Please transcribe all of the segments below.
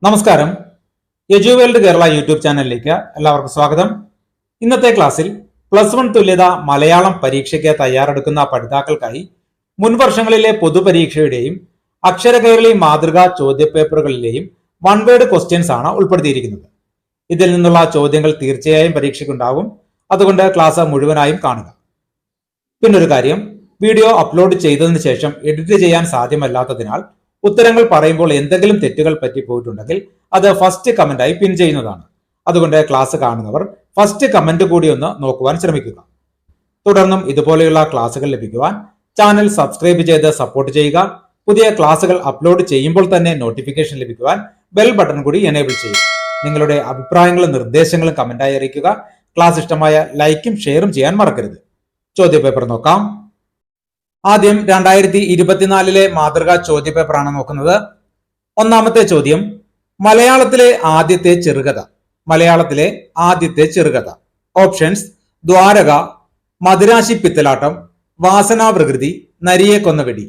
നമസ്കാരം. എജുവേൾഡ് കേരള യൂട്യൂബ് ചാനലിലേക്ക് എല്ലാവർക്കും സ്വാഗതം. ഇന്നത്തെ ക്ലാസ്സിൽ +1 തുല്യത മലയാളം പരീക്ഷയ്ക്ക് തയ്യാറെടുക്കുന്ന പഠിതാക്കൾക്കായി മുൻ വർഷങ്ങളിലെ പൊതുപരീക്ഷയുടെയും അക്ഷരകേരളി മാതൃകാ ചോദ്യപേപ്പറുകളിലെയും വൺ വേർഡ് ക്വസ്റ്റ്യൻസ് ആണ് ഉൾപ്പെടുത്തിയിരിക്കുന്നത്. ഇതിൽ നിന്നുള്ള ചോദ്യങ്ങൾ തീർച്ചയായും പരീക്ഷയ്ക്കുണ്ടാകും. അതുകൊണ്ട് ക്ലാസ് മുഴുവനായും കാണുക. പിന്നൊരു കാര്യം, വീഡിയോ അപ്ലോഡ് ചെയ്തതിനു ശേഷം എഡിറ്റ് ചെയ്യാൻ സാധ്യമല്ലാത്തതിനാൽ ഉത്തരങ്ങൾ പറയുമ്പോൾ എന്തെങ്കിലും തെറ്റുകൾ പറ്റിപ്പോയിട്ടുണ്ടെങ്കിൽ അത് ഫസ്റ്റ് കമന്റായി പിൻ ചെയ്യുന്നതാണ്. അതുകൊണ്ട് ക്ലാസ് കാണുന്നവർ ഫസ്റ്റ് കമന്റ് കൂടി ഒന്ന് നോക്കുവാൻ ശ്രമിക്കുക. തുടർന്നും ഇതുപോലെയുള്ള ക്ലാസുകൾ ലഭിക്കുവാൻ ചാനൽ സബ്സ്ക്രൈബ് ചെയ്ത് സപ്പോർട്ട് ചെയ്യുക. പുതിയ ക്ലാസുകൾ അപ്ലോഡ് ചെയ്യുമ്പോൾ തന്നെ നോട്ടിഫിക്കേഷൻ ലഭിക്കുവാൻ ബെൽ ബട്ടൺ കൂടി എനേബിൾ ചെയ്യുക. നിങ്ങളുടെ അഭിപ്രായങ്ങളും നിർദ്ദേശങ്ങളും കമന്റായി അറിയിക്കുക. ക്ലാസ് ഇഷ്ടമായ ലൈക്കും ഷെയറും ചെയ്യാൻ മറക്കരുത്. ചോദ്യപേപ്പർ നോക്കാം. ആദ്യം 2024 മാതൃകാ ചോദ്യപേപ്പറാണ് നോക്കുന്നത്. ഒന്നാമത്തെ ചോദ്യം, മലയാളത്തിലെ ആദ്യത്തെ ചെറുകഥ. മലയാളത്തിലെ ആദ്യത്തെ ചെറുകഥ. ഓപ്ഷൻസ്: ദ്വാരക, മദിരാശി പിത്തലാട്ടം, വാസനാപ്രകൃതി, നരിയെ കൊന്നവെടി.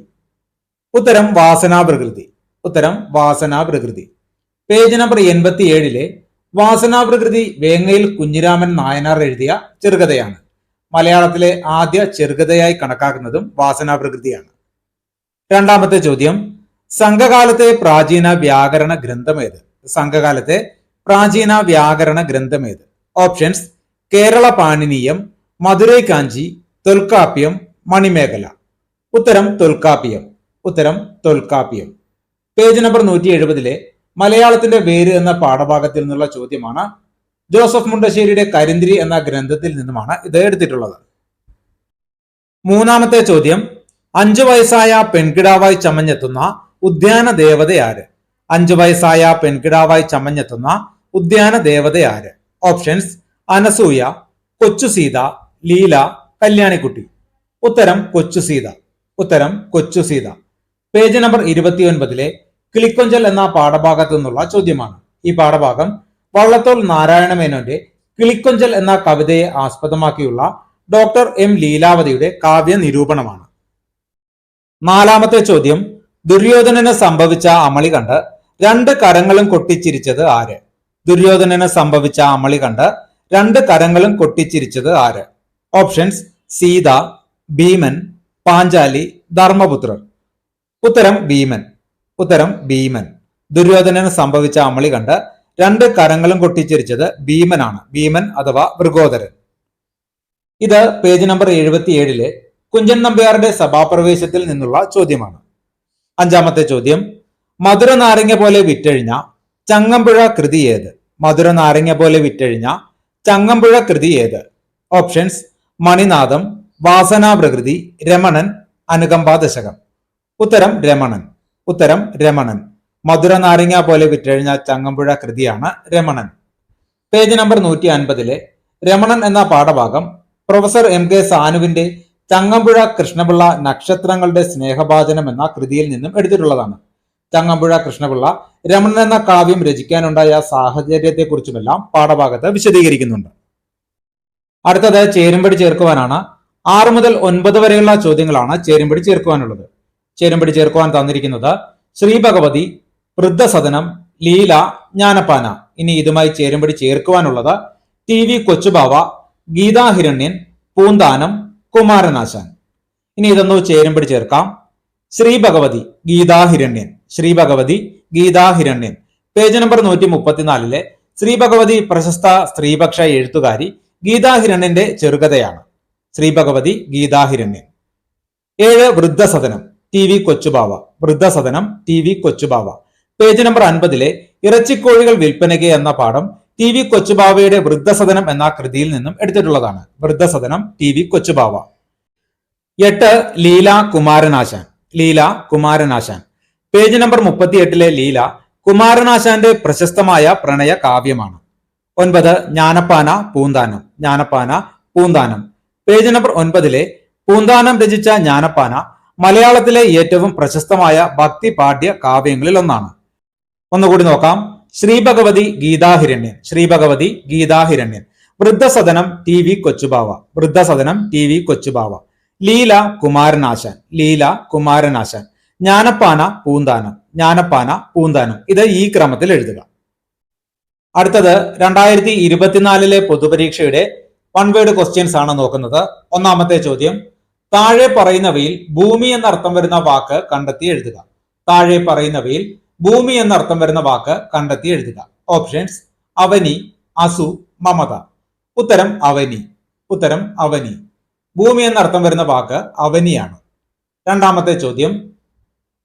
ഉത്തരം വാസനാപ്രകൃതി. ഉത്തരം വാസനാപ്രകൃതി. പേജ് നമ്പർ 87 വാസനാപ്രകൃതി വേങ്ങയിൽ കുഞ്ഞിരാമൻ നായനാർ എഴുതിയ ചെറുകഥയാണ്. മലയാളത്തിലെ ആദ്യ ചെറുകഥയായി കണക്കാക്കുന്നതും വാസനാപ്രകൃതിയാണ്. രണ്ടാമത്തെ ചോദ്യം, സംഘകാലത്തെ പ്രാചീന വ്യാകരണ ഗ്രന്ഥമേത്? സംഘകാലത്തെ പ്രാചീന വ്യാകരണ ഗ്രന്ഥമേത്? ഓപ്ഷൻസ്: കേരള പാണിനീയം, മധുരൈ കാഞ്ചി, തൊൽക്കാപ്യം, മണിമേഖല. ഉത്തരം തൊൽക്കാപ്യം. ഉത്തരം തൊൽക്കാപ്യം. പേജ് നമ്പർ 170 മലയാളത്തിന്റെ വേര് എന്ന പാഠഭാഗത്തിൽ നിന്നുള്ള ചോദ്യമാണ്. ജോസഫ് മുണ്ടശ്ശേരിയുടെ കരിന്തിരി എന്ന ഗ്രന്ഥത്തിൽ നിന്നുമാണ് ഇത് എടുത്തിട്ടുള്ളത്. മൂന്നാമത്തെ ചോദ്യം, 5 വയസ്സായ പെൺകിടാവായി ചമഞ്ഞെത്തുന്ന ഉദ്യാന ദേവതയാര്? 5 വയസ്സായ പെൺകിടാവായി ചമഞ്ഞെത്തുന്ന ഉദ്യാന ദേവതയാര്? ഓപ്ഷൻസ്: അനസൂയ, കൊച്ചുസീത, ലീല, കല്യാണിക്കുട്ടി. ഉത്തരം കൊച്ചുസീത. ഉത്തരം കൊച്ചുസീത. പേജ് നമ്പർ 29 കിളിക്കൊഞ്ചൽ എന്ന പാഠഭാഗത്തു നിന്നുള്ള ചോദ്യമാണ്. ഈ പാഠഭാഗം വള്ളത്തോൾ നാരായണമേനോന്റെ കിളിക്കൊഞ്ചൽ എന്ന കവിതയെ ആസ്പദമാക്കിയുള്ള ഡോക്ടർ എം ലീലാവതിയുടെ കാവ്യ നിരൂപണമാണ്. നാലാമത്തെ ചോദ്യം, ദുര്യോധനന് സംഭവിച്ച അമളി കണ്ട് 2 കരങ്ങളും കൊട്ടിച്ചിരിച്ചത് ആര്? ദുര്യോധനന് സംഭവിച്ച അമളി കണ്ട് 2 കരങ്ങളും കൊട്ടിച്ചിരിച്ചത് ആര്? ഓപ്ഷൻസ്: സീത, ഭീമൻ, പാഞ്ചാലി, ധർമ്മപുത്രർ. ഉത്തരം ഭീമൻ. ഉത്തരം ഭീമൻ. ദുര്യോധനന് സംഭവിച്ച അമളി കണ്ട് 2 കരങ്ങളും കൊട്ടിച്ചിരിച്ചത് ഭീമനാണ്. ഭീമൻ അഥവാ വൃഗോദരൻ. ഇത് പേജ് നമ്പർ 77 കുഞ്ചൻ നമ്പ്യാരുടെ സഭാപ്രവേശത്തിൽ നിന്നുള്ള ചോദ്യമാണ്. അഞ്ചാമത്തെ ചോദ്യം, മധുര നാരങ്ങ പോലെ വിറ്റഴിഞ്ഞ ചങ്ങമ്പുഴ കൃതി ഏത്? മധുര നാരങ്ങ പോലെ വിറ്റഴിഞ്ഞ ചങ്ങമ്പുഴ കൃതി ഏത്? ഓപ്ഷൻസ്: മണിനാഥം, വാസനാപ്രകൃതി, രമണൻ, അനുകമ്പാ ദശകം. ഉത്തരം രമണൻ. ഉത്തരം രമണൻ. മധുര നാരങ്ങ പോലെ വിറ്റഴിഞ്ഞ ചങ്ങമ്പുഴ കൃതിയാണ് രമണൻ. പേജ് നമ്പർ 150 രമണൻ എന്ന പാഠഭാഗം പ്രൊഫസർ എം കെ സാനുവിന്റെ ചങ്ങമ്പുഴ കൃഷ്ണപിള്ള നക്ഷത്രങ്ങളുടെ സ്നേഹഭാജനം എന്ന കൃതിയിൽ നിന്നും എടുത്തിട്ടുള്ളതാണ്. ചങ്ങമ്പുഴ കൃഷ്ണപിള്ള രമണൻ എന്ന കാവ്യം രചിക്കാനുണ്ടായ സാഹചര്യത്തെക്കുറിച്ചുമെല്ലാം പാഠഭാഗത്ത് വിശദീകരിക്കുന്നുണ്ട്. അടുത്തത് ചേരുംപടി ചേർക്കുവാനാണ്. 6 മുതൽ 9 വരെയുള്ള ചോദ്യങ്ങളാണ് ചേരുംപടി ചേർക്കുവാനുള്ളത്. ചേരുംപടി ചേർക്കുവാൻ തന്നിരിക്കുന്നത് ശ്രീഭഗവതി, വൃദ്ധസദനം, ലീല, ജ്ഞാനപ്പാന. ഇനി ഇതുമായി ചേരുംപടി ചേർക്കുവാനുള്ളത് TV കൊച്ചുബാവ, ഗീതാഹിരണ്യൻ, പൂന്താനം, കുമാരനാശാൻ. ഇനി ഇതൊന്നു ചേരുംപടി ചേർക്കാം. ശ്രീഭഗവതി, ഗീതാഹിരണ്യൻ. ശ്രീഭഗവതി, ഗീതാഹിരണ്യൻ. പേജ് നമ്പർ 134 ശ്രീഭഗവതി പ്രശസ്ത സ്ത്രീപക്ഷ എഴുത്തുകാരി ഗീതാഹിരണ്യന്റെ ചെറുകഥയാണ്. Sreebhagavathi, Geetha Hiranyan. 7 Vriddhasadanam, TV Kochubava. Vriddhasadanam, TV Kochubava. Page number 50 ഇറച്ചിക്കോഴികൾ വിൽപ്പനയ്ക്ക് എന്ന പാഠം TV കൊച്ചുബാവയുടെ വൃദ്ധസദനം എന്ന കൃതിയിൽ നിന്നും എടുത്തിട്ടുള്ളതാണ്. Vriddhasadanam, TV Kochubava. 8 Leela, Kumaranasan. Leela, Kumaranasan. Page number 38 Leela കുമാരനാശാന്റെ പ്രശസ്തമായ പ്രണയ കാവ്യമാണ്. 9 ജ്ഞാനപ്പാന, പൂന്താനം. ജ്ഞാനപ്പാന, പൂന്താനം. പേജ് നമ്പർ 9 പൂന്താനം രചിച്ച ജ്ഞാനപ്പാന മലയാളത്തിലെ ഏറ്റവും പ്രശസ്തമായ ഭക്തി പാഠ്യ കാവ്യങ്ങളിൽ ഒന്നാണ്. ഒന്നുകൂടി നോക്കാം. ശ്രീഭഗവതി, ഗീതാഹിരണ്യൻ. ശ്രീഭഗവതി, ഗീതാഹിരണ്യൻ. വൃദ്ധസദനം, TV കൊച്ചുബാവ. വൃദ്ധസദനം, TV കൊച്ചുബാവ. ലീല, കുമാരനാശാൻ. ലീല, കുമാരനാശാൻ. ജ്ഞാനപ്പാന പൂന്താനം, ജ്ഞാനപ്പാന പൂന്താനം. ഇത് ഈ ക്രമത്തിൽ എഴുതുക. അടുത്തത് 2024 പൊതുപരീക്ഷയുടെ വൺ വേർഡ് ക്വസ്റ്റ്യൻസ് ആണ് നോക്കുന്നത്. ഒന്നാമത്തെ ചോദ്യം, താഴെ പറയുന്നവയിൽ ഭൂമി എന്നർത്ഥം വരുന്ന വാക്ക് കണ്ടെത്തി എഴുതുക. താഴെ പറയുന്നവയിൽ ഭൂമി എന്നർത്ഥം വരുന്ന വാക്ക് കണ്ടെത്തി എഴുതുക. ഓപ്ഷൻസ്: അവനി, അസു, മമത. ഉത്തരം അവനി. ഉത്തരം അവനി. ഭൂമി എന്നർത്ഥം വരുന്ന വാക്ക് അവനിയാണ്. രണ്ടാമത്തെ ചോദ്യം,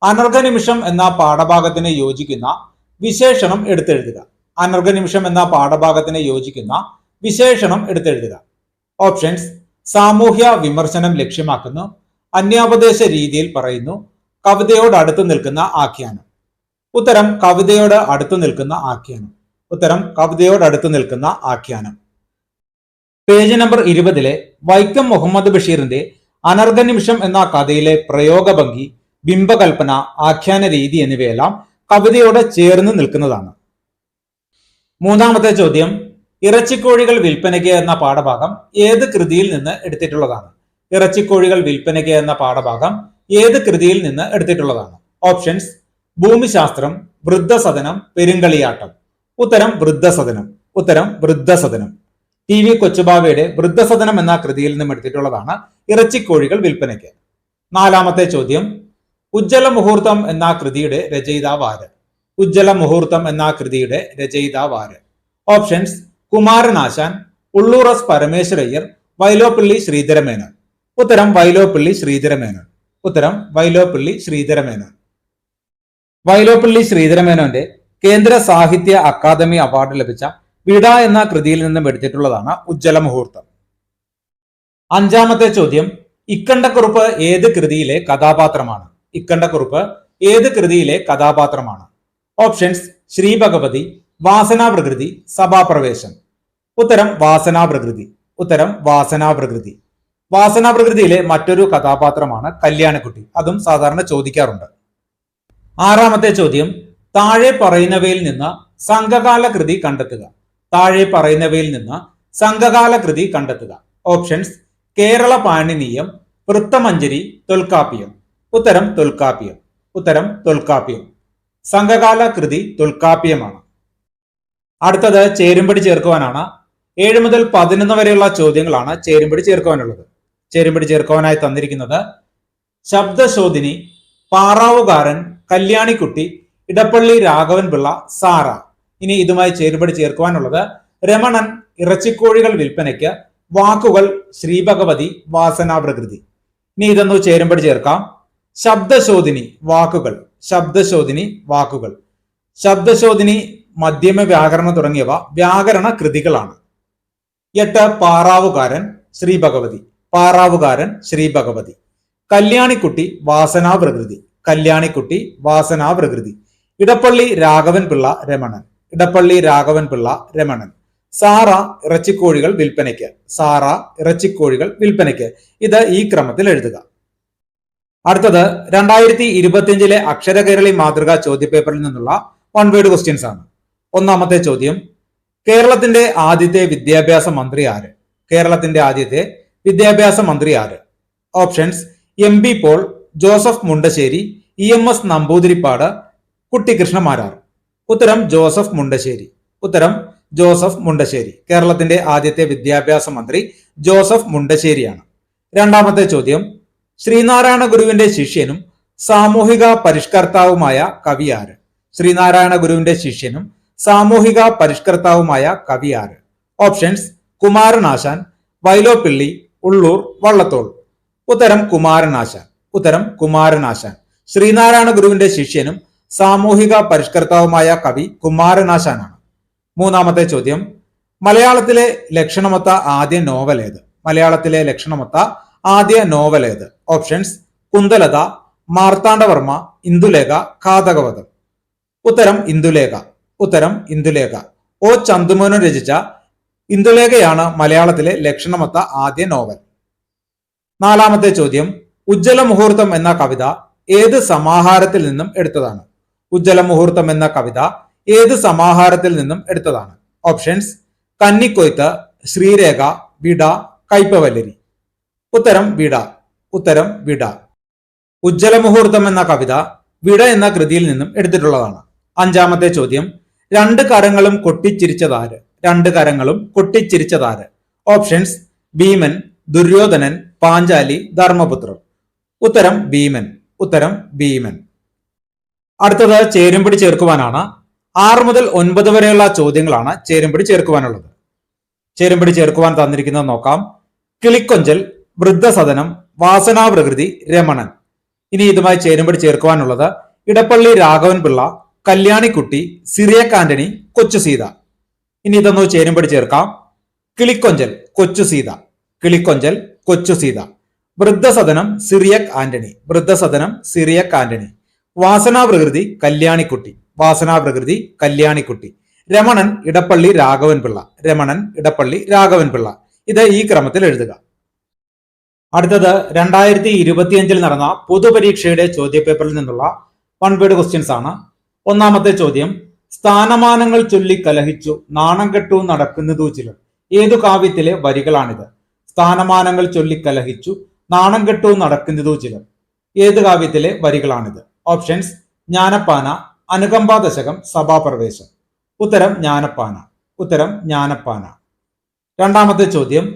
അനർഘനിമിഷം എന്ന പാഠഭാഗത്തിന് യോജിക്കുന്ന വിശേഷണം എടുത്തെഴുതുക. അനർഘനിമിഷം എന്ന പാഠഭാഗത്തിന് യോജിക്കുന്ന വിശേഷണം എടുത്തെഴുതുക. ഓപ്ഷൻസ്: സാമൂഹ്യ വിമർശനം ലക്ഷ്യമാക്കുന്നു, അന്യാപദേശ രീതിയിൽ പറയുന്നു, കവിതയോട് അടുത്തു നിൽക്കുന്ന ആഖ്യാനം. ഉത്തരം കവിതയോട് അടുത്തു നിൽക്കുന്ന ആഖ്യാനം. ഉത്തരം കവിതയോട് അടുത്തു നിൽക്കുന്ന ആഖ്യാനം. പേജ് നമ്പർ 20 വൈക്കം മുഹമ്മദ് ബഷീറിന്റെ അനർഘനിമിഷം എന്ന കഥയിലെ പ്രയോഗഭംഗി, ബിംബകൽപ്പന, ആഖ്യാന രീതി എന്നിവയെല്ലാം കവിതയോട് ചേർന്ന് നിൽക്കുന്നതാണ്. മൂന്നാമത്തെ ചോദ്യം, ഇറച്ചിക്കോഴികൾ വിൽപ്പനയ്ക്ക് എന്ന പാഠഭാഗം ഏത് കൃതിയിൽ നിന്ന് എടുത്തിട്ടുള്ളതാണ്? ഇറച്ചിക്കോഴികൾ വിൽപ്പനയ്ക്ക് എന്ന പാഠഭാഗം ഏത് കൃതിയിൽ നിന്ന് എടുത്തിട്ടുള്ളതാണ്? ഓപ്ഷൻസ്: ഭൂമിശാസ്ത്രം, വൃദ്ധസദനം, പെരുങ്കളിയാട്ടം. ഉത്തരം വൃദ്ധസദനം. ഉത്തരം വൃദ്ധസദനം. ടി വി കൊച്ചുബാവയുടെ വൃദ്ധസദനം എന്ന കൃതിയിൽ നിന്നും എടുത്തിട്ടുള്ളതാണ് ഇറച്ചിക്കോഴികൾ വിൽപ്പനയ്ക്ക്. നാലാമത്തെ ചോദ്യം, ഉജ്ജ്വല മുഹൂർത്തം എന്ന കൃതിയുടെ രചയിതാവ് ആര്? ഉജ്ജ്വല മുഹൂർത്തം എന്ന കൃതിയുടെ രചയിതാവ് ആര്? Options: Kumaranasan, Ulloor S Parameswarayyar, Vyloppilli Sreedharamenon. ഉത്തരം വൈലോപ്പിള്ളി ശ്രീധരമേനോൻ. ഉത്തരം വൈലോപ്പിള്ളി ശ്രീധരമേനോൻ. വൈലോപ്പിള്ളി ശ്രീധരമേനോന്റെ കേന്ദ്ര സാഹിത്യ അക്കാദമി അവാർഡ് ലഭിച്ച വിട എന്ന കൃതിയിൽ നിന്നും എടുത്തിട്ടുള്ളതാണ് ഉജ്ജ്വല മുഹൂർത്തം. അഞ്ചാമത്തെ ചോദ്യം, ഇക്കണ്ടക്കുറുപ്പ് ഏത് കൃതിയിലെ കഥാപാത്രമാണ്? ഇക്കണ്ടക്കുറുപ്പ് ഏത് കൃതിയിലെ കഥാപാത്രമാണ്? ഓപ്ഷൻസ്: ശ്രീഭഗവതി, വാസനാപ്രകൃതി, സഭാപ്രവേശം. ഉത്തരം വാസനാപ്രകൃതി. ഉത്തരം വാസനാപ്രകൃതി. വാസനാപ്രകൃതിയിലെ മറ്റൊരു കഥാപാത്രമാണ് കല്യാണിക്കുട്ടി. അതും സാധാരണ ചോദിക്കാറുണ്ട്. ആറാമത്തെ ചോദ്യം, താഴെ പറയുന്നവയിൽ നിന്ന് സംഘകാല കൃതി കണ്ടെത്തുക. താഴെ പറയുന്നവയിൽ നിന്ന് സംഘകാല കൃതി കണ്ടെത്തുക. ഓപ്ഷൻസ്: കേരള പാണിനീയം, വൃത്തമഞ്ജരി, തൊൽക്കാപ്പിയം. ഉത്തരം തൊൽക്കാപ്പിയം. ഉത്തരം തൊൽക്കാപ്പിയം. സംഘകാല കൃതി തൊൽക്കാപ്പിയമാണ്. അടുത്തത് ചേരുംപടി ചേർക്കുവാനാണ്. 7 മുതൽ 11 വരെയുള്ള ചോദ്യങ്ങളാണ് ചേരുംപടി ചേർക്കുവാനുള്ളത്. ചേരുംപടി ചേർക്കുവാനായി തന്നിരിക്കുന്നത് ശബ്ദശോധിനി, പാറാവുകാരൻ, കല്യാണിക്കുട്ടി, ഇടപ്പള്ളി രാഘവൻ പിള്ള, സാറ. ഇനി ഇതുമായി ചേരുംപടി ചേർക്കുവാനുള്ളത് രമണൻ, ഇറച്ചിക്കോഴികൾ വിൽപ്പനയ്ക്ക്, വാക്കുകൾ, ശ്രീഭഗവതി, വാസനാപ്രകൃതി. ഇനി ഇതൊന്നു ചേരുംപടി ചേർക്കാം. ശബ്ദശോധിനി വാക്കുകൾ, ശബ്ദശോധിനി വാക്കുകൾ. ശബ്ദശോധിനി, മധ്യമ വ്യാകരണം തുടങ്ങിയവ വ്യാകരണ കൃതികളാണ്. 8 പാറാവുകാരൻ, ശ്രീഭഗവതി. പാറാവുകാരൻ, ശ്രീഭഗവതി. കല്യാണിക്കുട്ടി, വാസനാപ്രകൃതി. കല്യാണിക്കുട്ടി, വാസനാപ്രകൃതി. ഇടപ്പള്ളി രാഘവൻ പിള്ള, രമണൻ. ഇടപ്പള്ളി രാഘവൻ പിള്ള, രമണൻ. സാറ, ഇറച്ചിക്കോഴികൾ വിൽപ്പനയ്ക്ക്. സാറ, ഇറച്ചിക്കോഴികൾ വിൽപ്പനയ്ക്ക്. ഇത് ഈ ക്രമത്തിൽ എഴുതുക. അടുത്തത് 2025 അക്ഷരകേരളി മാതൃക ചോദ്യപേപ്പറിൽ നിന്നുള്ള വൺ വേർഡ് ക്വസ്റ്റ്യൻസ് ആണ്. ഒന്നാമത്തെ ചോദ്യം, കേരളത്തിന്റെ ആദ്യത്തെ വിദ്യാഭ്യാസ മന്ത്രി ആര്? കേരളത്തിന്റെ ആദ്യത്തെ വിദ്യാഭ്യാസ മന്ത്രി ആര്? Options: MB Paul, Joseph Mundassery, EMS Namboodiripad, Kuttikrishna Marar. ഉത്തരം ജോസഫ് മുണ്ടശ്ശേരി. ഉത്തരം ജോസഫ് മുണ്ടശ്ശേരി. കേരളത്തിന്റെ ആദ്യത്തെ വിദ്യാഭ്യാസ മന്ത്രി ജോസഫ് മുണ്ടശ്ശേരിയാണ്. രണ്ടാമത്തെ ചോദ്യം, ശ്രീനാരായണ ഗുരുവിന്റെ ശിഷ്യനും സാമൂഹിക പരിഷ്കർത്താവുമായ കവി ആര്? ശ്രീനാരായണ ഗുരുവിന്റെ ശിഷ്യനും സാമൂഹിക പരിഷ്കർത്താവുമായ കവി ആര്? ഓപ്ഷൻസ്: കുമാരനാശാൻ, വൈലോപ്പിള്ളി, ഉള്ളൂർ, വള്ളത്തോൾ. ഉത്തരം കുമാരനാശാൻ. ഉത്തരം കുമാരനാശാൻ. ശ്രീനാരായണ ഗുരുവിന്റെ ശിഷ്യനും സാമൂഹിക പരിഷ്കർത്താവുമായ കവി കുമാരനാശാനാണ്. മൂന്നാമത്തെ ചോദ്യം, മലയാളത്തിലെ ലക്ഷണമൊത്ത ആദ്യ നോവൽ ഏത്? മലയാളത്തിലെ ലക്ഷണമൊത്ത ആദ്യ നോവൽ ഏത്? ഓപ്ഷൻസ്: കുന്തലത, മാർത്താണ്ഡവർമ്മ, ഇന്ദുലേഖ, ഘാതകവധം. ഉത്തരം ഇന്ദുലേഖ. ഉത്തരം ഇന്ദുലേഖ. O ചന്തുമേനോൻ രചിച്ച ഇന്ദുലേഖയാണ് മലയാളത്തിലെ ലക്ഷണമൊത്ത ആദ്യ നോവൽ. നാലാമത്തെ ചോദ്യം, ഉജ്ജ്വല മുഹൂർത്തം എന്ന കവിത ഏത് സമാഹാരത്തിൽ നിന്നും എടുത്തതാണ്? ഉജ്ജ്വല മുഹൂർത്തം എന്ന കവിത ഏത് സമാഹാരത്തിൽ നിന്നും എടുത്തതാണ്? ഓപ്ഷൻസ്: കന്നിക്കൊയ്ത്ത്, ശ്രീരേഖ, വിട, കൈപ്പവല്ലരി. ഉത്തരം വിട. ഉത്തരം വിട. ഉജ്ജ്വല മുഹൂർത്തം എന്ന കവിത വിട എന്ന കൃതിയിൽ നിന്നും എടുത്തിട്ടുള്ളതാണ്. അഞ്ചാമത്തെ ചോദ്യം, രണ്ട് കരങ്ങളും കൊട്ടിച്ചിരിച്ചതാര്? രണ്ട് കരങ്ങളും കൊട്ടിച്ചിരിച്ചതാര്? ഓപ്ഷൻസ്: ഭീമൻ, ദുര്യോധനൻ, പാഞ്ചാലി, ധർമ്മപുത്രർ. ഉത്തരം ഭീമൻ. ഉത്തരം ഭീമൻ. അടുത്തത് ചേരുംപടി ചേർക്കുവാനാണ്. 6 മുതൽ 9 വരെയുള്ള ചോദ്യങ്ങളാണ് ചേരുംപടി ചേർക്കുവാനുള്ളത്. ചേരുംപടി ചേർക്കുവാൻ തന്നിരിക്കുന്നത് നോക്കാം. കിളിക്കൊഞ്ചൽ, വൃദ്ധസദനം, വാസനാപ്രകൃതി, രമണൻ. ഇനി ഇതുമായി ചേരുംപടി ചേർക്കുവാനുള്ളത് ഇടപ്പള്ളി രാഘവൻ പിള്ള, കല്യാണിക്കുട്ടി, സിറിയക് ആന്റണി, കൊച്ചു സീത. ഇനി ഇതൊന്ന് ചേരുംപടി ചേർക്കാം. കിളിക്കൊഞ്ചൽ, കൊച്ചു സീത. കിളിക്കൊഞ്ചൽ, കൊച്ചു സീത. വൃദ്ധസദനം, സിറിയക് ആന്റണി. വൃദ്ധസദനം, സിറിയക് ആന്റണി. വാസനാപ്രകൃതി, കല്യാണിക്കുട്ടി. വാസനാപ്രകൃതി, കല്യാണിക്കുട്ടി. രമണൻ, ഇടപ്പള്ളി രാഘവൻ പിള്ള. രമണൻ, ഇടപ്പള്ളി രാഘവൻ പിള്ള. ഇത് ഈ ക്രമത്തിൽ എഴുതുക. അടുത്തത് 2025 നടന്ന പൊതുപരീക്ഷയുടെ ചോദ്യപേപ്പറിൽ നിന്നുള്ള 1 വേർഡ് ക്വസ്റ്റ്യൻസ് ആണ്. ഒന്നാമത്തെ ചോദ്യം, സ്ഥാനമാനങ്ങൾ ചൊല്ലി കലഹിച്ചു നാണം കെട്ടു നടക്കുന്നതു ചിലർ. ഏതു കാവ്യത്തിലെ വരികളാണിത്? സ്ഥാനമാനങ്ങൾ ചൊല്ലി കലഹിച്ചു നാണം കെട്ടു നടക്കുന്നതു ചിലർ. ഏത് കാവ്യത്തിലെ വരികളാണിത്? ഓപ്ഷൻസ്: ജ്ഞാനപ്പാന, അനുകമ്പാദശകം, സഭാപ്രവേശം. ഉത്തരം ജ്ഞാനപ്പാന. ഉത്തരം ജ്ഞാനപ്പാന. രണ്ടാമത്തെ ചോദ്യം,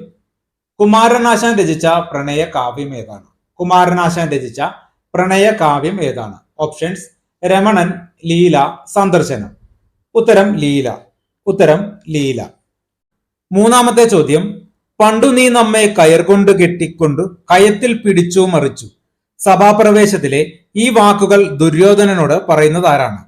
കുമാരനാശാൻ രചിച്ച പ്രണയ കാവ്യം ഏതാണ്? കുമാരനാശാൻ രചിച്ച പ്രണയ കാവ്യം ഏതാണ്? ഓപ്ഷൻസ്: രമണൻ, ലീല, സന്ദർശനം. ഉത്തരം ലീല. ഉത്തരം ലീല. മൂന്നാമത്തെ ചോദ്യം, പണ്ടു നീ നമ്മെ കയർ കൊണ്ട് കെട്ടിക്കൊണ്ടു കയത്തിൽ പിടിച്ചു മറിച്ചു. സഭാപ്രവേശത്തിലെ ഈ വാക്കുകൾ ദുര്യോധനനോട് പറയുന്നത് ആരാണ്?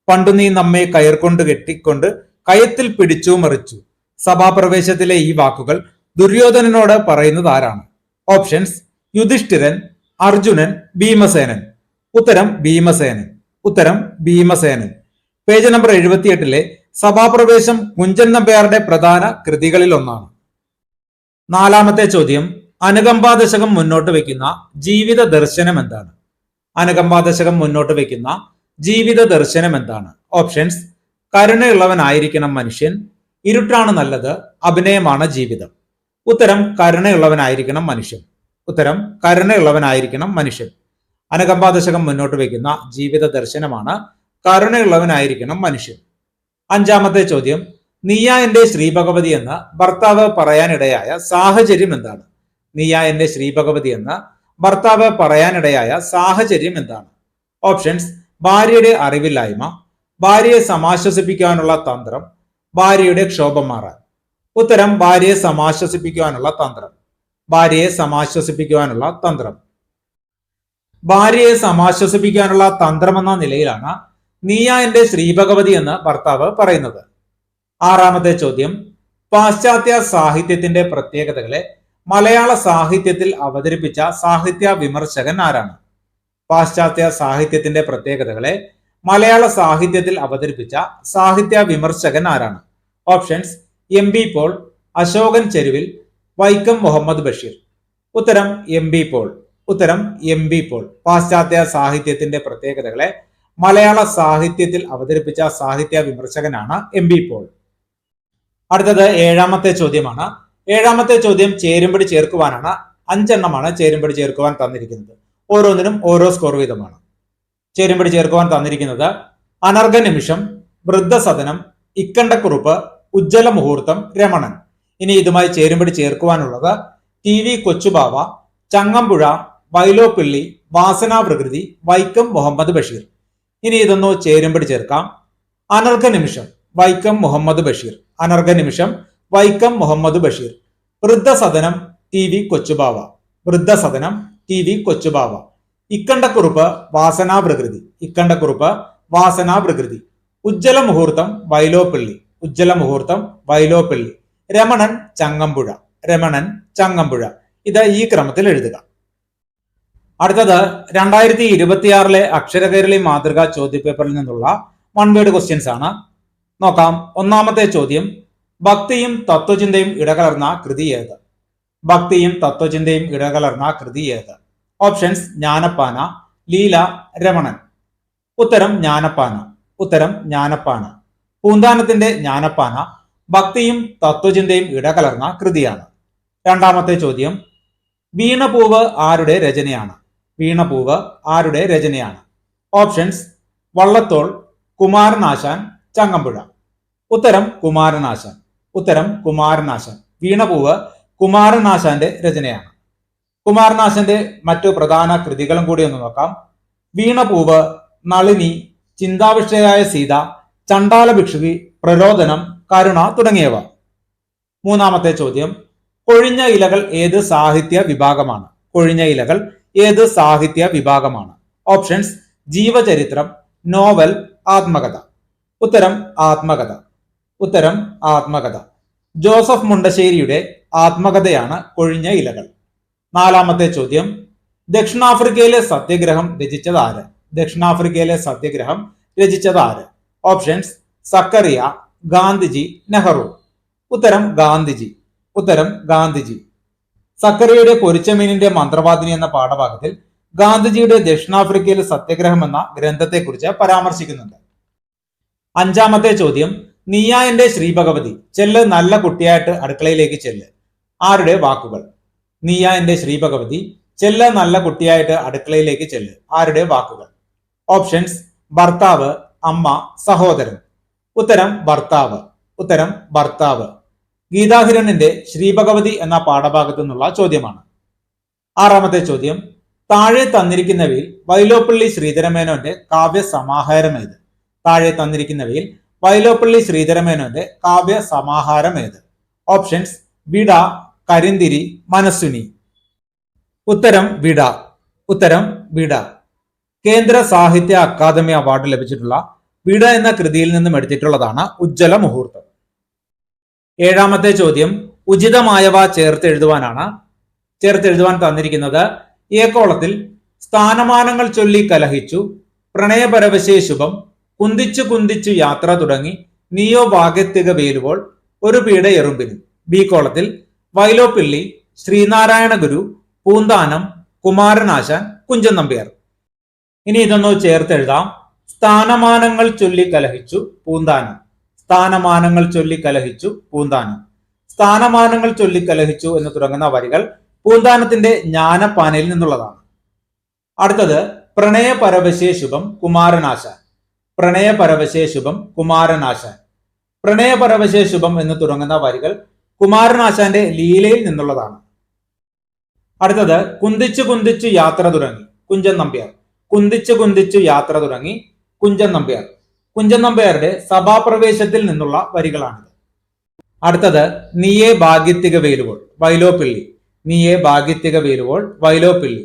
പണ്ടു നീ നമ്മെ കയർ കൊണ്ട് കെട്ടിക്കൊണ്ട് കയത്തിൽ പിടിച്ചു മറിച്ചു. സഭാപ്രവേശത്തിലെ ഈ വാക്കുകൾ ദുര്യോധനനോട് പറയുന്നത് ആരാണ്? ഓപ്ഷൻസ്: യുധിഷ്ഠിരൻ, അർജുനൻ, ഭീമസേനൻ. ഉത്തരം ഭീമസേനൻ. ഉത്തരം ഭീമസേനൻ. പേജ് നമ്പർ 78 സഭാപ്രവേശം കുഞ്ചൻ നമ്പ്യാരുടെ പ്രധാന കൃതികളിൽ ഒന്നാണ്. നാലാമത്തെ ചോദ്യം, അനുകമ്പാദശകം മുന്നോട്ട് വെക്കുന്ന ജീവിത ദർശനം എന്താണ്? അനുകമ്പാദശകം മുന്നോട്ട് വെക്കുന്ന ജീവിത ദർശനം എന്താണ്? ഓപ്ഷൻസ്: കരുണയുള്ളവനായിരിക്കണം മനുഷ്യൻ, ഇരുട്ടാണ് നല്ലത്, അഭിനയമാണ് ജീവിതം. ഉത്തരം കരുണയുള്ളവനായിരിക്കണം മനുഷ്യൻ. ഉത്തരം കരുണയുള്ളവനായിരിക്കണം മനുഷ്യൻ. അനുകമ്പാദശകം മുന്നോട്ട് വെക്കുന്ന ജീവിത ദർശനമാണ് കരുണയുള്ളവനായിരിക്കണം മനുഷ്യൻ. അഞ്ചാമത്തെ ചോദ്യം, നീയ എന്റെ ശ്രീഭഗവതി എന്ന് ഭർത്താവ് പറയാനിടയായ സാഹചര്യം എന്താണ്? നീയ എന്റെ ശ്രീഭഗവതി എന്ന് ഭർത്താവ് പറയാനിടയായ സാഹചര്യം എന്താണ്? ഓപ്ഷൻസ്: ഭാര്യയുടെ അറിവില്ലായ്മ, ഭാര്യയെ സമാശ്വസിപ്പിക്കാനുള്ള തന്ത്രം, ഭാര്യയുടെ ക്ഷോഭം മാറാൻ. ഉത്തരം ഭാര്യയെ സമാശ്വസിപ്പിക്കുവാനുള്ള തന്ത്രം. ഭാര്യയെ സമാശ്വസിപ്പിക്കുവാനുള്ള തന്ത്രം. ഭാര്യയെ സമാശ്വസിപ്പിക്കാനുള്ള തന്ത്രമെന്ന നിലയിലാണ് നീയ എന്റെ ശ്രീഭഗവതി എന്ന് ഭർത്താവ് പറയുന്നത്. ആറാമത്തെ ചോദ്യം, പാശ്ചാത്യ സാഹിത്യത്തിന്റെ പ്രത്യേകതകളെ മലയാള സാഹിത്യത്തിൽ അവതരിപ്പിച്ച സാഹിത്യ വിമർശകൻ ആരാണ്? പാശ്ചാത്യ സാഹിത്യത്തിന്റെ പ്രത്യേകതകളെ മലയാള സാഹിത്യത്തിൽ അവതരിപ്പിച്ച സാഹിത്യ വിമർശകൻ ആരാണ്? Options: M B Paul, Ashokan Cheruvil, Vaikom Muhammad Basheer. ഉത്തരം എം ബി പോൾ. ഉത്തരം എം ബി പോൾ. പാശ്ചാത്യ സാഹിത്യത്തിന്റെ പ്രത്യേകതകളെ മലയാള സാഹിത്യത്തിൽ അവതരിപ്പിച്ച സാഹിത്യ വിമർശകനാണ് എം ബി പോൾ. അടുത്തത് ഏഴാമത്തെ ചോദ്യമാണ്. ഏഴാമത്തെ ചോദ്യം ചേരുംപടി ചേർക്കുവാനാണ്. 5 എണ്ണമാണ് ചേരുംപടി ചേർക്കുവാൻ തന്നിരിക്കുന്നത്. ഓരോന്നിനും ഓരോ സ്കോർ വീതമാണ്. ചേരുംപടി ചേർക്കുവാൻ തന്നിരിക്കുന്നത് അനർഘ നിമിഷം, വൃദ്ധസദനം, ഇക്കണ്ടക്കുറുപ്പ്, ഉജ്ജ്വല മുഹൂർത്തം, രമണൻ. ഇനി ഇതുമായി ചേരുംപടി ചേർക്കുവാനുള്ളത് ടി വി കൊച്ചുബാവ, ചങ്ങമ്പുഴ, വൈലോപ്പിള്ളി, വാസനാപ്രകൃതി, വൈക്കം മുഹമ്മദ് ബഷീർ. ഇനി ഇതൊന്നു ചേരുംപടി ചേർക്കാം. അനർഘ Nimisham, Vaikom Muhammad Basheer. Anargha Nimisham, Vaikom Muhammad Basheer. Vriddhasadanam, T V Kochubava. Vriddhasadanam, T V Kochubava. Ikkandakkurup, Vasanaprakrithi. Ikkandakkurup, Vasanaprakrithi. Ujjwala Muhurtham, Vyloppilli. ഉജ്ജ്വല മുഹൂർത്തം, വൈലോപ്പിള്ളി. രമണൻ, ചങ്ങമ്പുഴ. രമണൻ, ചങ്ങമ്പുഴ. ഇത് ഈ ക്രമത്തിൽ എഴുതുക. അടുത്തത് 2026 അക്ഷരകേരളി മാതൃകാ ചോദ്യപേപ്പറിൽ നിന്നുള്ള 1 വേർഡ് ക്വസ്റ്റ്യൻസ് ആണ്. നോക്കാം. ഒന്നാമത്തെ ചോദ്യം, ഭക്തിയും തത്വചിന്തയും ഇടകലർന്ന കൃതി ഏത്? ഭക്തിയും തത്വചിന്തയും ഇടകലർന്ന കൃതി ഏത്? ഓപ്ഷൻസ്: ജ്ഞാനപ്പാന, ലീല, രമണൻ. ഉത്തരം ജ്ഞാനപ്പാന. ഉത്തരം ജ്ഞാനപ്പാന. പൂന്താനത്തിന്റെ ജ്ഞാനപ്പാന ഭക്തിയും തത്വചിന്തയും ഇടകലർന്ന കൃതിയാണ്. രണ്ടാമത്തെ ചോദ്യം, വീണപൂവ് ആരുടെ രചനയാണ്? വീണപൂവ് ആരുടെ രചനയാണ്? ഓപ്ഷൻസ്: വള്ളത്തോൾ, കുമാരനാശാൻ, ചങ്ങമ്പുഴ. ഉത്തരം കുമാരനാശാൻ. ഉത്തരം കുമാരനാശാൻ. വീണപൂവ് കുമാരനാശാന്റെ രചനയാണ്. കുമാരനാശാന്റെ മറ്റു പ്രധാന കൃതികളും കൂടി ഒന്ന് നോക്കാം. വീണപൂവ്, നളിനി, ചിന്താവിഷ്ടയായ സീത, ചണ്ടാല ഭിക്ഷുകി, പ്രരോദനം, കരുണ തുടങ്ങിയവ. മൂന്നാമത്തെ ചോദ്യം: കൊഴിഞ്ഞ ഇലകൾ ഏത് സാഹിത്യ വിഭാഗമാണ്? കൊഴിഞ്ഞ ഇലകൾ ഏത് സാഹിത്യ വിഭാഗമാണ്? ഓപ്ഷൻസ്: ജീവചരിത്രം, നോവൽ, ആത്മകഥ. ഉത്തരം ആത്മകഥ. ഉത്തരം ആത്മകഥ. ജോസഫ് മുണ്ടശ്ശേരിയുടെ ആത്മകഥയാണ് കൊഴിഞ്ഞ ഇലകൾ. നാലാമത്തെ ചോദ്യം: ദക്ഷിണാഫ്രിക്കയിലെ സത്യഗ്രഹം രചിച്ചത് ആര്? ദക്ഷിണാഫ്രിക്കയിലെ സത്യഗ്രഹം രചിച്ചത് ആര്? ഓപ്ഷൻസ്: സക്കറിയ, ഗാന്ധിജി, നെഹ്റു. ഉത്തരം ഗാന്ധിജി. ഉത്തരം ഗാന്ധിജി. സക്കറിയയുടെ പൊരിച്ചമീനിന്റെ മന്ത്രവാദിനി എന്ന പാഠഭാഗത്തിൽ ഗാന്ധിജിയുടെ ദക്ഷിണാഫ്രിക്കയിലെ സത്യഗ്രഹം എന്ന ഗ്രന്ഥത്തെക്കുറിച്ച് പരാമർശിക്കുന്നുണ്ട്. അഞ്ചാമത്തെ ചോദ്യം: നീയാ എന്റെ ശ്രീഭഗവതി, ചെല്ല് നല്ല കുട്ടിയായിട്ട് അടുക്കളയിലേക്ക് ചെല്ല്. ആരുടെ വാക്കുകൾ? നീയാ എന്റെ ശ്രീഭഗവതി, ചെല്ല് നല്ല കുട്ടിയായിട്ട് അടുക്കളയിലേക്ക് ചെല്ല്. ആരുടെ വാക്കുകൾ? ഓപ്ഷൻസ്: ഭർത്താവ്, അമ്മ, സഹോദരൻ. ഉത്തരം ഭർത്താവ്. ഉത്തരം ഭർത്താവ്. ഗീതാഹിരണിന്റെ ശ്രീഭഗവതി എന്ന പാഠഭാഗത്തു നിന്നുള്ള ചോദ്യമാണ്. ആറാമത്തെ ചോദ്യം: താഴെ തന്നിരിക്കുന്നവയിൽ വൈലോപ്പിള്ളി ശ്രീധരമേനോന്റെ കാവ്യ സമാഹാരം ഏത്? താഴെ തന്നിരിക്കുന്നവയിൽ വൈലോപ്പിള്ളി ശ്രീധരമേനോന്റെ കാവ്യ സമാഹാരം ഏത്? ഓപ്ഷൻസ്: വിട, കരിന്തിരി, മനസ്സുനി. ഉത്തരം വിട. ഉത്തരം വിട. കേന്ദ്ര സാഹിത്യ അക്കാദമി അവാർഡ് ലഭിച്ചിട്ടുള്ള വിട എന്ന കൃതിയിൽ നിന്നും എടുത്തിട്ടുള്ളതാണ് ഉജ്ജ്വല മുഹൂർത്തം. ഏഴാമത്തെ ചോദ്യം ഉചിതമായവ ചേർത്തെഴുതുവാൻ തന്നിരിക്കുന്നത്: ഏക്കോളത്തിൽ സ്ഥാനമാനങ്ങൾ ചൊല്ലി കലഹിച്ചു, പ്രണയപരവശേ ശുഭം, കുന്തിച്ചു കുന്തിച്ചു യാത്ര തുടങ്ങി, നീയോ ഭാഗ്യത്തിക വേലുവോൾ, ഒരു പീഡ എറുമ്പിനും. ബി കോളത്തിൽ വൈലോപ്പിള്ളി, ശ്രീനാരായണ ഗുരു, പൂന്താനം, കുമാരനാശാൻ, കുഞ്ചൻ നമ്പ്യാർ. ഇനി ഇതൊന്ന് ചേർത്തെഴുതാം. സ്ഥാനമാനങ്ങൾ ചൊല്ലി കലഹിച്ചു പൂന്താനം. സ്ഥാനമാനങ്ങൾ ചൊല്ലി കലഹിച്ചു പൂന്താനം. സ്ഥാനമാനങ്ങൾ ചൊല്ലി കലഹിച്ചു എന്ന് തുടങ്ങുന്ന വരികൾ പൂന്താനത്തിന്റെ ജ്ഞാനപ്പാനയിൽ നിന്നുള്ളതാണ്. അടുത്തത് പ്രണയപരവശേ ശുഭം കുമാരനാശാൻ. പ്രണയപരവശേ ശുഭം കുമാരനാശാൻ. പ്രണയപരവശേ ശുഭം എന്ന് തുടങ്ങുന്ന വരികൾ കുമാരനാശാന്റെ ലീലയിൽ നിന്നുള്ളതാണ്. അടുത്തത് കുന്തിച്ചു കുന്തിച്ചു യാത്ര തുടങ്ങി കുഞ്ചൻ നമ്പ്യാർ. കുന്തിച്ചു കുന്തിച്ചു യാത്ര തുടങ്ങി കുഞ്ചൻ നമ്പ്യാർ. കുഞ്ചൻ നമ്പ്യാരുടെ സഭാപ്രവേശത്തിൽ നിന്നുള്ള വരികളാണിത്. അടുത്തത് നീയേ ഭാഗ്യത്തിക വേലുവോൾ വൈലോപ്പിള്ളി. നീയേ ഭാഗ്യത്തിക വേലുവോൾ വൈലോപ്പിള്ളി.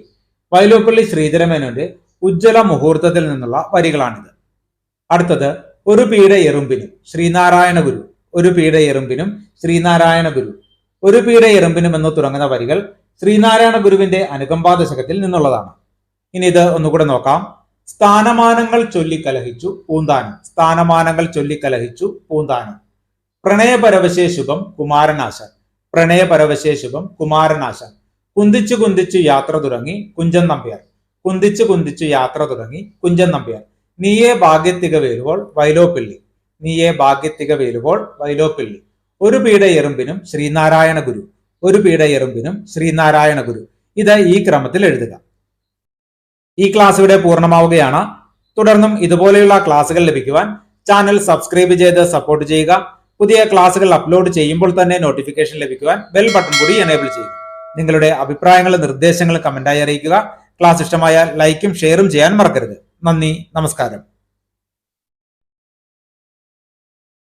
വൈലോപ്പിള്ളി ശ്രീധരമേനോന്റെ ഉജ്ജ്വല മുഹൂർത്തത്തിൽ നിന്നുള്ള വരികളാണിത്. അടുത്തത് ഒരു പീഡ എറുമ്പിനും ശ്രീനാരായണ ഗുരു. ഒരു പീഡ എറുമ്പിനും ശ്രീനാരായണ ഗുരു. ഒരു പീഡ എറുമ്പിനും എന്ന് തുടങ്ങുന്ന വരികൾ ശ്രീനാരായണ ഗുരുവിന്റെ അനുകമ്പാ ദശകത്തിൽ നിന്നുള്ളതാണ്. ഇനി ഇത് ഒന്നുകൂടെ നോക്കാം. സ്ഥാനമാനങ്ങൾ ചൊല്ലിക്കലഹിച്ചു പൂന്താനം. സ്ഥാനമാനങ്ങൾ ചൊല്ലിക്കലഹിച്ചു പൂന്താനം. പ്രണയപരവശേ ശുഭം കുമാരനാശാൻ. പ്രണയപരവശേ ശുഭം കുമാരനാശാൻ. കുന്തിച്ചു കുന്തിച്ചു യാത്ര തുടങ്ങി കുഞ്ചൻ നമ്പ്യാർ. കുന്തിച്ചു കുന്തിച്ചു യാത്ര തുടങ്ങി കുഞ്ചൻ നമ്പ്യാർ. നീയേ ഭാഗ്യത്തിക വേലുവോൾ വൈലോപ്പിള്ളി. നീയേ ഭാഗ്യത്തിക വേലുവോൾ വൈലോപ്പിള്ളി. ഒരു പീഡ എറുമ്പിനും ശ്രീനാരായണ ഗുരു. ഒരു പീഡ എറുമ്പിനും ശ്രീനാരായണ ഗുരു. ഇത് ഈ ക്രമത്തിൽ എഴുതുക. ഈ ക്ലാസ് ഇവിടെ പൂർണ്ണമാവുകയാണ്. തുടർന്നും ഇതുപോലെയുള്ള ക്ലാസുകൾ ലഭിക്കുവാൻ ചാനൽ സബ്സ്ക്രൈബ് ചെയ്ത് സപ്പോർട്ട് ചെയ്യുക. പുതിയ ക്ലാസുകൾ അപ്ലോഡ് ചെയ്യുമ്പോൾ തന്നെ നോട്ടിഫിക്കേഷൻ ലഭിക്കുവാൻ ബെൽ ബട്ടൺ കൂടി എനേബിൾ ചെയ്യുക. നിങ്ങളുടെ അഭിപ്രായങ്ങളും നിർദ്ദേശങ്ങളും കമന്റായി അറിയിക്കുക. ക്ലാസ് ഇഷ്ടമായാൽ ലൈക്കും ഷെയറും ചെയ്യാൻ മറക്കരുത്. നന്ദി, നമസ്കാരം.